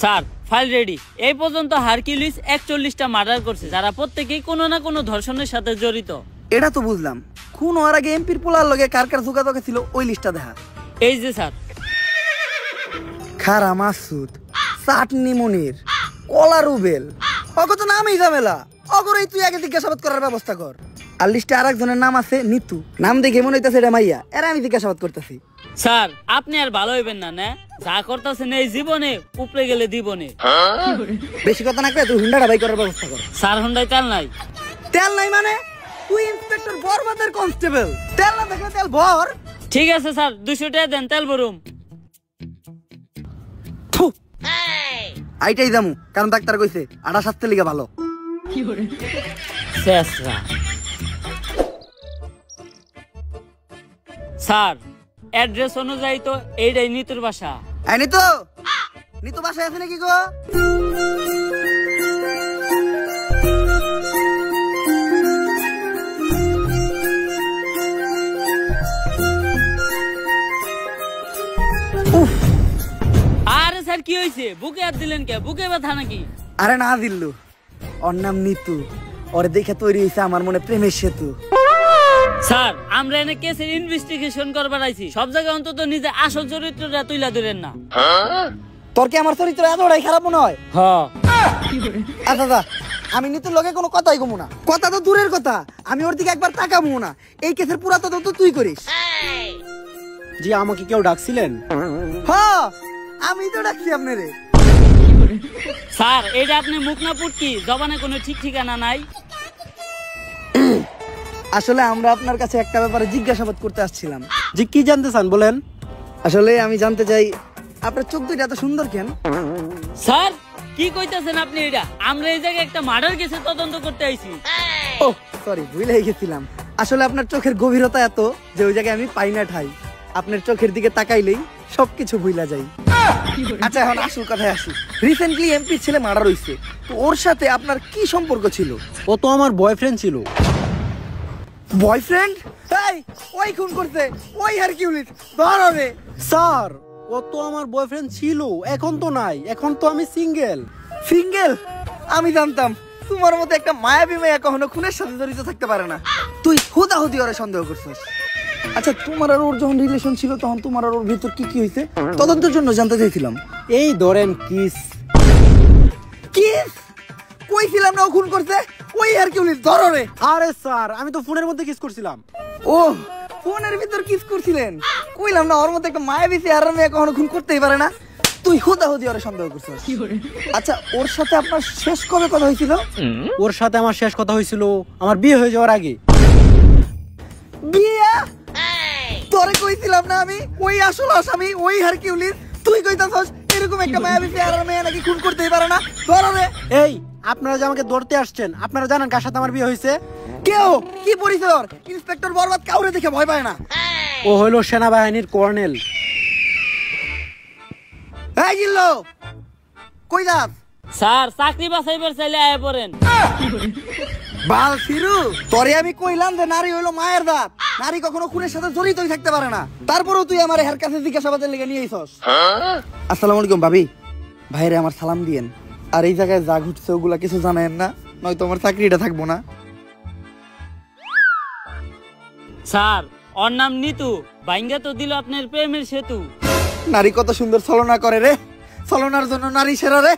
Sir file ready. এই পর্যন্ত Hercules 41টা murder করছে, যারা প্রত্যেকেই কোনো না কোনো ধর্ষণের সাথে জড়িত। এটা তো বুঝলাম, খুন হওয়ার আগে এমপির পোলার লগে কার কার যোগাযোগ ছিল ওই লিস্টটা দেখা। এই যে স্যার, খারা মাসুদ, চাটনি মনির, কলা রুবেল, অগত নামই ঝামেলা। অগরেই তুই আগে জিজ্ঞাসাবাদ করার ব্যবস্থা কর। আর লিস্টে আর একজনের নাম আছে নিতু, নাম দেখে মনে হইতেছে এটা মাইয়া, এরা আমি জিজ্ঞাসাবাদ করতেছি। স্যার আপনি আর ভালো হইবেন না, না যা করতেছেন এই জীবনে উপরে গেলে দিবনে। বেশি কথা না করে তুই হুন্ডাটা বাই করার ব্যবস্থা কর। স্যার হুন্ডায় তেল নাই। তেল নাই মানে? তুই ইন্সপেক্টর বরবাদের কনস্টেবল, তেল না দেখলে তেল ভর। ঠিক আছে স্যার, 200 টাকা দেন, তেল ভরুম। আইটাই যামু, কারণ ডাক্তার কইছে আড়া স্বাস্থ্যের লিগে ভালো। স্যার অ্যাড্রেস অনুযায়ী তো এইটাই নিতুর বাসা। এই নিতু, নিতু বাসায় আছে নাকি গো? আরে স্যার কি হয়েছে? বুকে হাত দিলেন কে? বুকে ব্যথা নাকি? আরে না দিল্লু, ওর নাম নিতু, ওরে দেখে তৈরি হয়েছে আমার মনে প্রেমের সেতু। স্যার আমরা এনে কেসের ইনভেস্টিগেশন করবার আইছি, সব জায়গায় অন্তত নিজে আসল চরিত্রটা তুইলা ধরেন না। তোর কি আমার চরিত্র এতটাই খারাপ মনে হয়? হ্যাঁ। আচ্ছা আচ্ছা, আমি নিতুর লগে কোনো কথাই কমু না। কথা তো দূরের কথা, আমি ওর দিকে একবার তাকাবো না। এই কেসের পুরা তদন্ত তুই করিস। জি, আমাকে কেউ ডাকছিলেন? হ্যাঁ, আমি তো ডাকছি আপনারে। স্যার এটা আপনি মুখ না পুটকি, জবানে কোনো ঠিক ঠিকানা নাই। আসলে আমরা আপনার কাছে একটা ব্যাপারে জিজ্ঞাসাবাদ করতে আসছিলাম। জি, কি জানতে চান বলেন। আসলে আমি জানতে চাই আপনার চোখ দুইটা এত সুন্দর কেন? স্যার কি কইতাছেন আপনি? এটা আমরা এই জায়গায় একটা মার্ডার কেসে তদন্ত করতে আইছি। ও সরি, ভুলে গেছিলাম। আসলে আপনার চোখের গভীরতা এত যে ওই জায়গায় আমি পাই না ঠাই। আপনার চোখের দিকে তাকাইলেই সবকিছু ভুলা যাই। আচ্ছা এখন আসল কথায় আসি। রিসেন্টলি এমপি ছেলে মার্ডার হইছে, তো ওর সাথে আপনার কি সম্পর্ক ছিল? ও তো আমার বয়ফ্রেন্ড ছিল। বয়ফ্রেন্ড? এই ওই খুন করতে, ওই হারকিউলিস ধর হবে। স্যার ও তো আমার বয়ফ্রেন্ড ছিল, এখন তো নাই, এখন তো আমি সিঙ্গেল। সিঙ্গেল? আমি জানতাম তোমার মতো একটা মায়াবী মেয়ে কখনো খুনের সাথে জড়িত থাকতে পারে না। তুই হুদাহুদি ওরে সন্দেহ করছিস। আচ্ছা তোমার আর ওর যখন রিলেশন ছিল তখন তোমার আর ওর ভিতর কি কি হয়েছে তদন্তের জন্য জানতে চাইছিলাম। এই ধরেন কিস। কিস? কইছিলাম না ও খুন করছে, ওই হারকিউলিস ধর রে। আরে স্যার আমি তো ফোনের মধ্যে কিস করছিলাম। ও ফোনের ভিতর কিস করছিলেন? কইলাম না ওর মতো একটা মায়াবী চেহারার মেয়ে কখনো খুন করতেই পারে না। তুই হুদাহুদি ওরে সন্দেহ করছিস। আচ্ছা ওর সাথে আপনার শেষ কবে কথা হয়েছিল? ওর সাথে আমার শেষ কথা হয়েছিল আমার বিয়ে হয়ে যাওয়ার আগে। বিয়ে? তোরে কইছিলাম না আমি ওই আসল আসামি ওই হারকিউলিস, তুই কইতাছস এরকম একটা মায়াবী চেহারার মেয়ে নাকি খুন করতেই পারে না? ধর রে। এই আপনারা যে আমাকে ধরতে আসছেন, আপনারা জানেন কার সাথে আমার বিয়ে হয়েছে? কেউ কি পরিচয় ওর? ইন্সপেক্টর বরবাদ কাউরে দেখে ভয় পায় না। ও হলো সেনাবাহিনীর কর্নেল। এই জিল্লো কই যাস? স্যার চাকরি বাছাইবার চাইলে আয় পড়েন। বাল ফিরু, তোরে আমি কইলাম যে নারী হইলো মায়ের দাঁত, নারী কখনো খুনের সাথে জড়িতই থাকতে পারে না। তারপরেও তুই আমার হের কাছে জিজ্ঞাসাবাদের লেগে নিয়ে আইছস। আসসালামু আলাইকুম ভাবি, ভাইরে আমার সালাম দিয়েন। আর এই জায়গায় যা ঘুরছে ওগুলা কিছু জানেন না, নয়তো আমার চাকরিটা থাকবো না। স্যার ওর নাম নিতু, বাইঙ্গা তো দিল আপনার প্রেমের সেতু। নারী কত সুন্দর ছলনা করে রে, ছলনার জন্য নারী সেরা রে।